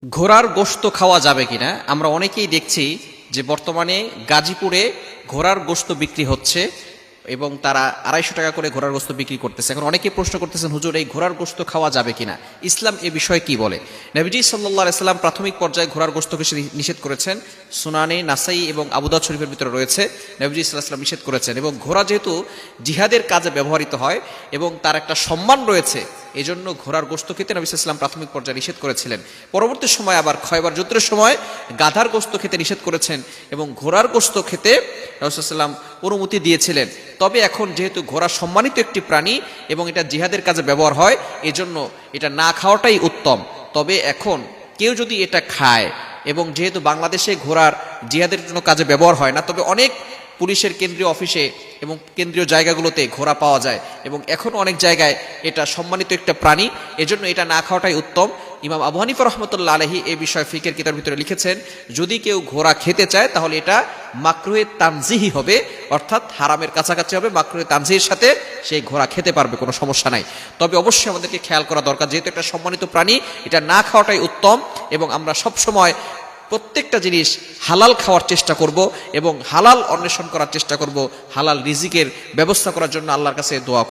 ঘোড়ার গোশত খাওয়া যাবে কিনা? আমরা অনেকেই দেখছি যে বর্তমানে গাজীপুরে ঘোড়ার গোশত বিক্রি হচ্ছে এবং তারা 250 টাকা করে ঘোড়ার গোশত বিক্রি করতেছে। এখন অনেকেই প্রশ্ন করতেছেন, হুজুর এই ঘোড়ার গোশত খাওয়া যাবে কিনা, ইসলাম এ বিষয়ে কি বলে? নবীজি সাল্লাল্লাহু আলাইহি সাল্লাম প্রাথমিক পর্যায়ে ঘোড়ার গোশতকে নিষেধ করেছেন। সুনানে নাসাই এবং আবু দাউদ শরীফের ভিতরে রয়েছে, নবীজি সাল্লাল্লাহু আলাইহি সাল্লাম নিষেধ করেছেন। এবং ঘোড়া যেহেতু জিহাদের কাজে ব্যবহৃত হয় এবং তার একটা সম্মান রয়েছে, এজন্য ঘোড়ার গোশত খেতে নবী সাল্লাল্লাহু আলাইহি ওয়াসাল্লাম প্রাথমিক পর্যায়ে নিষেধ করেছিলেন। পরবর্তী সময় আবার খয়বার যুদ্ধের সময় গাধার গোশত খেতে নিষেধ করেছেন এবং ঘোড়ার গোশত খেতে নবী সাল্লাল্লাহু আলাইহি ওয়াসাল্লাম অনুমতি দিয়েছিলেন। তবে এখন যেহেতু ঘোড়া সম্মানিত একটি প্রাণী এবং এটা জিহাদের কাজে ব্যবহার হয়, এজন্য এটা না খাওয়াটাই উত্তম। তবে এখন কেউ যদি এটা খায়, এবং যেহেতু বাংলাদেশে ঘোড়ার জিহাদের জন্য কাজে ব্যবহার হয় না, তবে অনেক পুলিশের কেন্দ্রীয় অফিসে এবং কেন্দ্রীয় জায়গাগুলোতে ঘোড়া পাওয়া যায় এবং এখনও অনেক জায়গায় এটা সম্মানিত একটা প্রাণী, এজন্য এটা না খাওয়াটাই উত্তম। ইমাম আবু হানিফা রাহমাতুল্লাহ আলাইহি এই বিষয়ে ফিকের কিতাবের ভিতরে লিখেছেন, যদি কেউ ঘোড়া খেতে চায় তাহলে এটা মাকরুহে তানজিহি হবে, অর্থাৎ হারামের কাছাকাছি হবে। মাকরুহে তানজিহির সাথে সেই ঘোড়া খেতে পারবে, কোনো সমস্যা নাই। তবে অবশ্যই আমাদেরকে খেয়াল করা দরকার, যেহেতু একটা সম্মানিত প্রাণী, এটা না খাওয়াটাই উত্তম। এবং আমরা সবসময় প্রত্যেকটা জিনিস হালাল খাওয়ার চেষ্টা করব এবং হালাল অন্বেষণ করার চেষ্টা করব, হালাল রিজিকের ব্যবস্থা করার জন্য আল্লাহর কাছে দোয়া